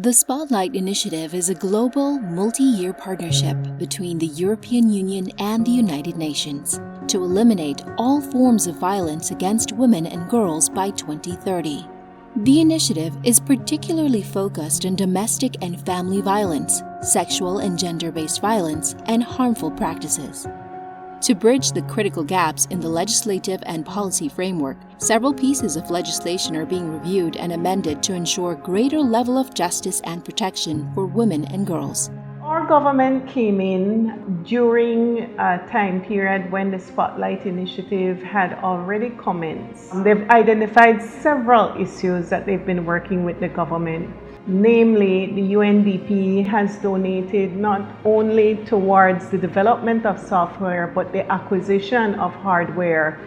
The Spotlight Initiative is a global, multi-year partnership between the European Union and the United Nations to eliminate all forms of violence against women and girls by 2030. The initiative is particularly focused on domestic and family violence, sexual and gender-based violence, and harmful practices. To bridge the critical gaps in the legislative and policy framework, several pieces of legislation are being reviewed and amended to ensure greater level of justice and protection for women and girls. Our government came in during a time period when the Spotlight Initiative had already commenced. They've identified several issues that they've been working with the government. Namely, the UNDP has donated not only towards the development of software, but the acquisition of hardware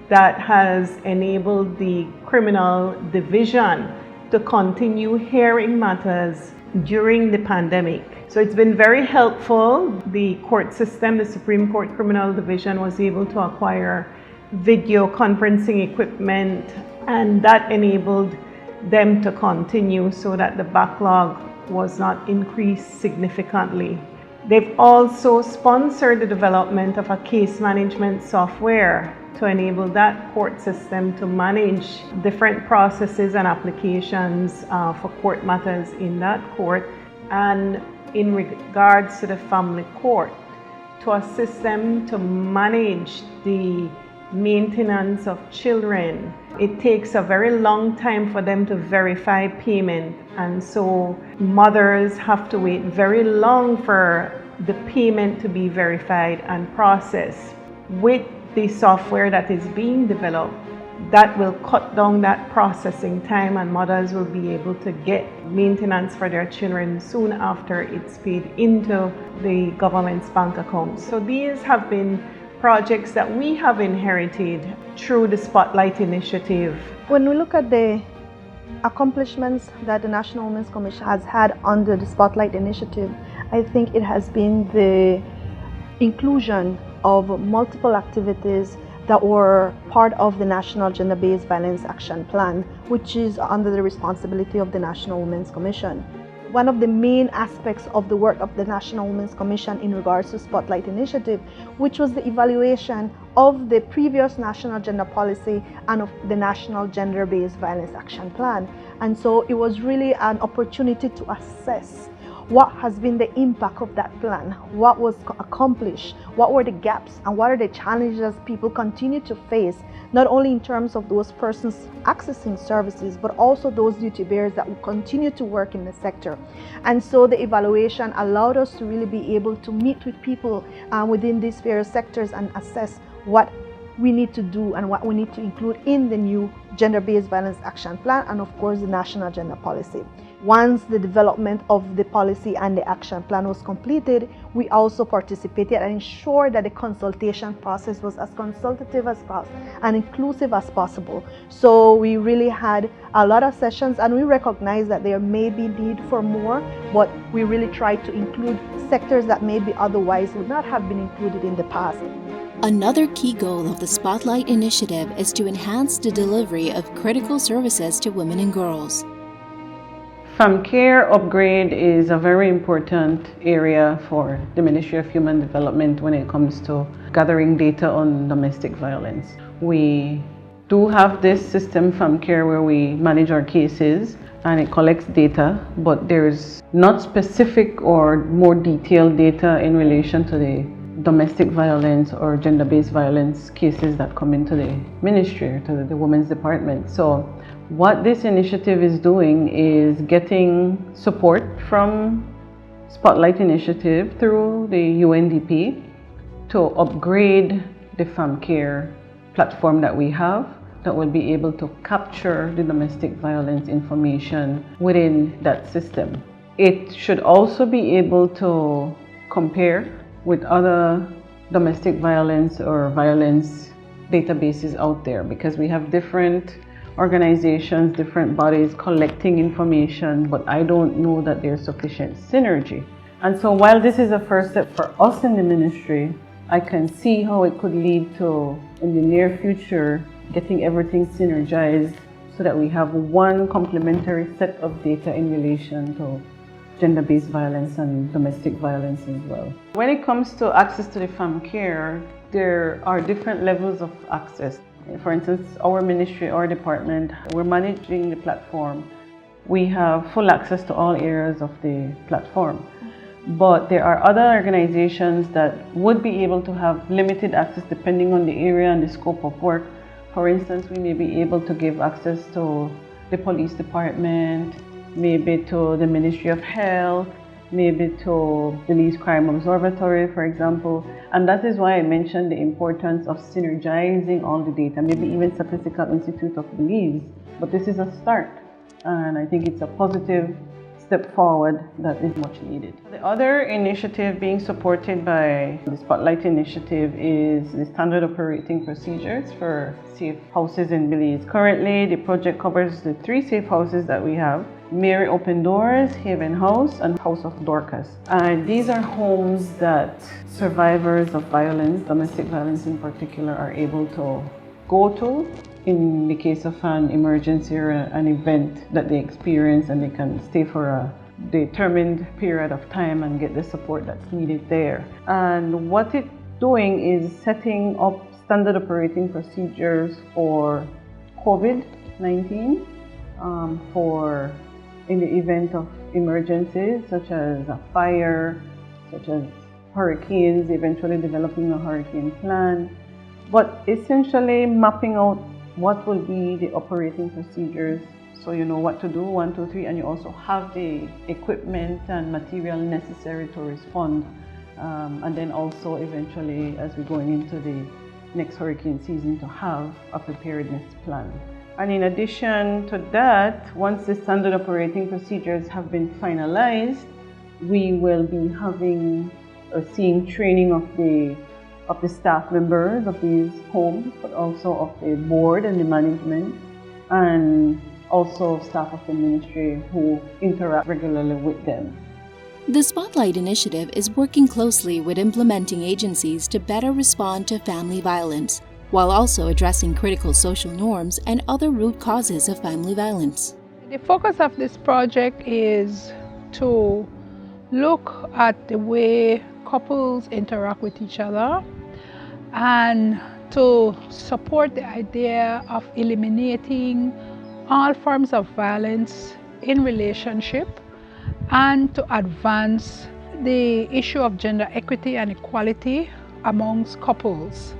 that has enabled the criminal division to continue hearing matters during the pandemic. So it's been very helpful. The court system, the Supreme Court Criminal Division, was able to acquire video conferencing equipment, and that enabled them to continue so that the backlog was not increased significantly. They've also sponsored the development of a case management software to enable that court system to manage different processes and applications for court matters in that court. And in regards to the family court, to assist them to manage the maintenance of children. It takes a very long time for them to verify payment, and so mothers have to wait very long for the payment to be verified and processed. With the software that is being developed, that will cut down that processing time, and mothers will be able to get maintenance for their children soon after it's paid into the government's bank account. So these have been projects that we have inherited through the Spotlight Initiative. When we look at the accomplishments that the National Women's Commission has had under the Spotlight Initiative, I think it has been the inclusion of multiple activities that were part of the National Gender-Based Violence Action Plan, which is under the responsibility of the National Women's Commission. One of the main aspects of the work of the National Women's Commission in regards to Spotlight Initiative, which was the evaluation of the previous National Gender Policy and of the National Gender-Based Violence Action Plan. And so it was really an opportunity to assess what has been the impact of that plan, what was accomplished, what were the gaps, and what are the challenges people continue to face, not only in terms of those persons accessing services, but also those duty bearers that will continue to work in the sector. And so the evaluation allowed us to really be able to meet with people within these various sectors and assess what we need to do and what we need to include in the new Gender-Based Violence Action Plan, and of course the National Gender Policy. Once the development of the policy and the action plan was completed, we also participated and ensured that the consultation process was as consultative as possible and inclusive as possible. So we really had a lot of sessions, and we recognize that there may be need for more, but we really tried to include sectors that maybe otherwise would not have been included in the past. Another key goal of the Spotlight Initiative is to enhance the delivery of critical services to women and girls. Care upgrade is a very important area for the Ministry of Human Development when it comes to gathering data on domestic violence. We do have this system Care where we manage our cases and it collects data, but there's not specific or more detailed data in relation to the domestic violence or gender-based violence cases that come into the ministry or to the Women's Department. So what this initiative is doing is getting support from Spotlight Initiative through the UNDP to upgrade the Care platform that we have that will be able to capture the domestic violence information within that system. It should also be able to compare with other domestic violence or violence databases out there, because we have different organizations, different bodies collecting information, but I don't know that there's sufficient synergy. And so while this is a first step for us in the ministry, I can see how it could lead to, in the near future, getting everything synergized so that we have one complementary set of data in relation to gender-based violence and domestic violence as well. When it comes to access to the fam care, there are different levels of access. For instance, our ministry, our department, we're managing the platform. We have full access to all areas of the platform. But there are other organizations that would be able to have limited access depending on the area and the scope of work. For instance, we may be able to give access to the police department, maybe to the Ministry of Health, maybe to Belize Crime Observatory, for example. And that is why I mentioned the importance of synergizing all the data, maybe even Statistical Institute of Belize. But this is a start, and I think it's a positive step forward that is much needed. The other initiative being supported by the Spotlight Initiative is the standard operating procedures for safe houses in Belize. Currently, the project covers the 3 safe houses that we have: Mary Open Doors, Haven House, and House of Dorcas. And these are homes that survivors of violence, domestic violence in particular, are able to go to in the case of an emergency or an event that they experience, and they can stay for a determined period of time and get the support that's needed there. And what it's doing is setting up standard operating procedures for COVID-19, for in the event of emergencies such as a fire, such as hurricanes, eventually developing a hurricane plan, but essentially mapping out what will be the operating procedures, so you know what to do, 1, 2, 3, and you also have the equipment and material necessary to respond. And then also eventually, as we're going into the next hurricane season, to have a preparedness plan. And in addition to that, once the standard operating procedures have been finalized, we will be having or seeing training of the staff members of these homes, but also of the board and the management, and also staff of the ministry who interact regularly with them. The Spotlight Initiative is working closely with implementing agencies to better respond to family violence, while also addressing critical social norms and other root causes of family violence. The focus of this project is to look at the way couples interact with each other and to support the idea of eliminating all forms of violence in relationship, and to advance the issue of gender equity and equality amongst couples.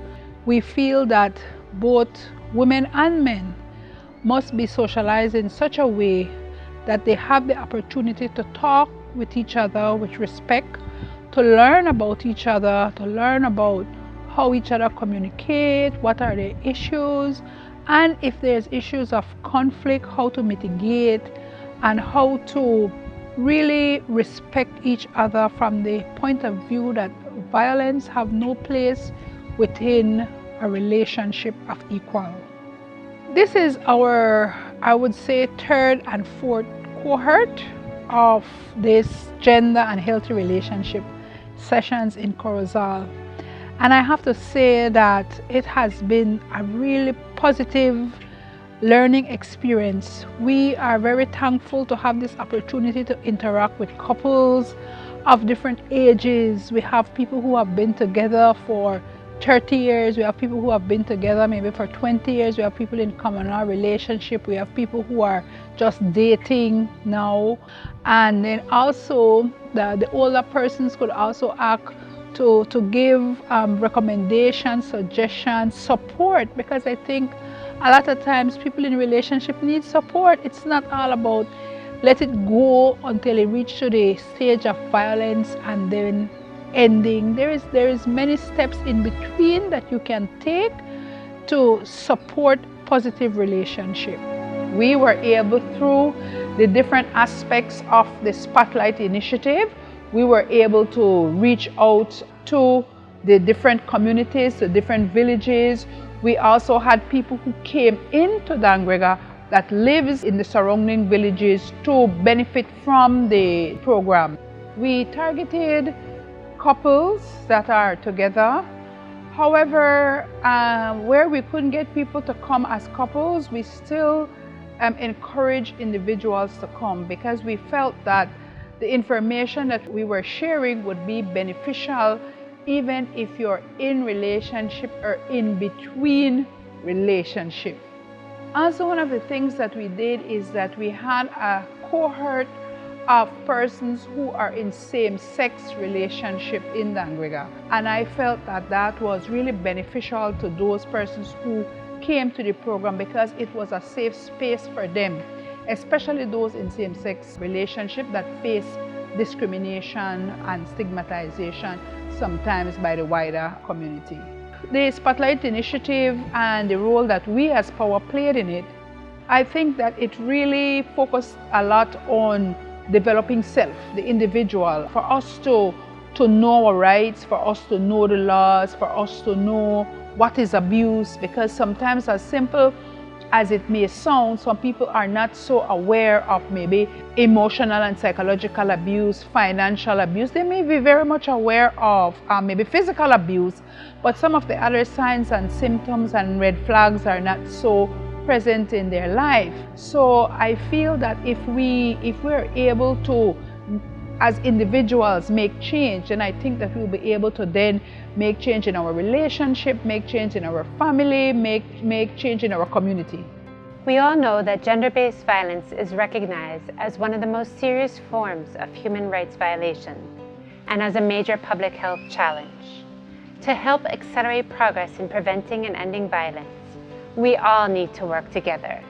We feel that both women and men must be socialized in such a way that they have the opportunity to talk with each other with respect, to learn about each other, to learn about how each other communicate, what are their issues, and if there's issues of conflict, how to mitigate, and how to really respect each other from the point of view that violence have no place within a relationship of equal. This is our, I would say, 3rd and 4th cohort of this gender and healthy relationship sessions in Corozal. And I have to say that it has been a really positive learning experience. We are very thankful to have this opportunity to interact with couples of different ages. We have people who have been together for 30 years, we have people who have been together maybe for 20 years, we have people in common law relationship, we have people who are just dating now, and then also the older persons could also act to give recommendations, suggestions, support, because I think a lot of times people in relationship need support. It's not all about let it go until it reaches to the stage of violence and then ending. There is many steps in between that you can take to support positive relationship. We were able, through the different aspects of the Spotlight Initiative, we were able to reach out to the different communities, the different villages. We also had people who came into Dangrega that lives in the surrounding villages to benefit from the program. We targeted couples that are together. However, where we couldn't get people to come as couples, we still encourage individuals to come, because we felt that the information that we were sharing would be beneficial even if you're in relationship or in between relationship. Also, one of the things that we did is that we had a cohort of persons who are in same-sex relationship in Dangriga, and I felt that that was really beneficial to those persons who came to the program, because it was a safe space for them, especially those in same-sex relationship that face discrimination and stigmatization sometimes by the wider community. The Spotlight Initiative and the role that we as Power played in it, I think that it really focused a lot on developing self, the individual, for us to know our rights, for us to know the laws, for us to know what is abuse, because sometimes, as simple as it may sound, some people are not so aware of maybe emotional and psychological abuse, financial abuse. They may be very much aware of maybe physical abuse, but some of the other signs and symptoms and red flags are not so present in their life. So I feel that if we're able to, as individuals, make change, and I think that we'll be able to then make change in our relationship, make change in our family, make change in our community. We all know that gender-based violence is recognized as one of the most serious forms of human rights violations and as a major public health challenge. To help accelerate progress in preventing and ending violence, we all need to work together.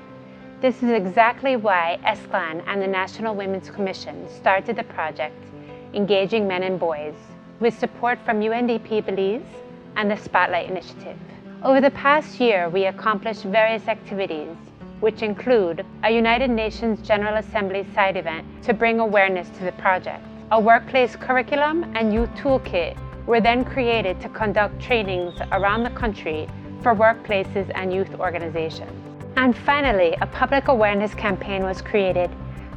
This is exactly why ESCLAN and the National Women's Commission started the project Engaging Men and Boys, with support from UNDP Belize and the Spotlight Initiative. Over the past year, we accomplished various activities, which include a United Nations General Assembly side event to bring awareness to the project. A workplace curriculum and youth toolkit were then created to conduct trainings around the country for workplaces and youth organizations. And finally, a public awareness campaign was created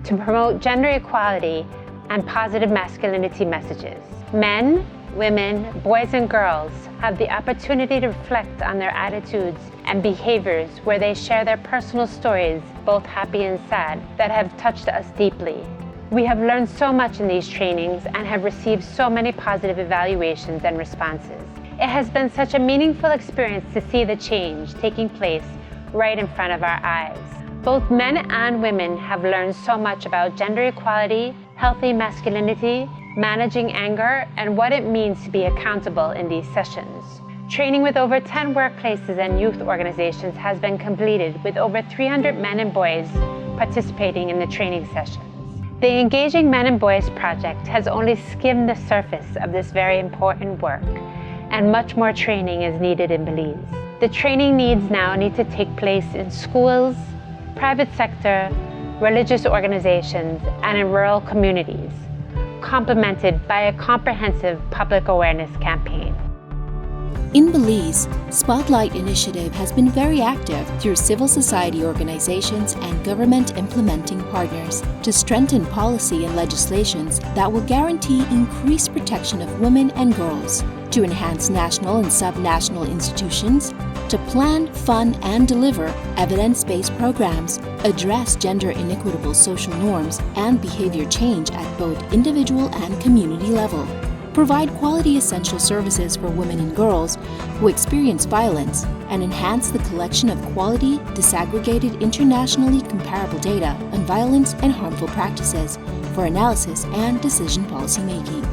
to promote gender equality and positive masculinity messages. Men, women, boys, and girls have the opportunity to reflect on their attitudes and behaviors, where they share their personal stories, both happy and sad, that have touched us deeply. We have learned so much in these trainings and have received so many positive evaluations and responses. It has been such a meaningful experience to see the change taking place right in front of our eyes. Both men and women have learned so much about gender equality, healthy masculinity, managing anger, and what it means to be accountable in these sessions. Training with over 10 workplaces and youth organizations has been completed, with over 300 men and boys participating in the training sessions. The Engaging Men and Boys project has only skimmed the surface of this very important work, and much more training is needed in Belize. The training needs now need to take place in schools, private sector, religious organizations, and in rural communities, complemented by a comprehensive public awareness campaign. In Belize, Spotlight Initiative has been very active through civil society organizations and government implementing partners to strengthen policy and legislations that will guarantee increased protection of women and girls, to enhance national and subnational institutions, to plan, fund, and deliver evidence-based programs, address gender inequitable social norms and behavior change at both individual and community level, provide quality essential services for women and girls who experience violence, and enhance the collection of quality, disaggregated, internationally comparable data on violence and harmful practices for analysis and decision policymaking.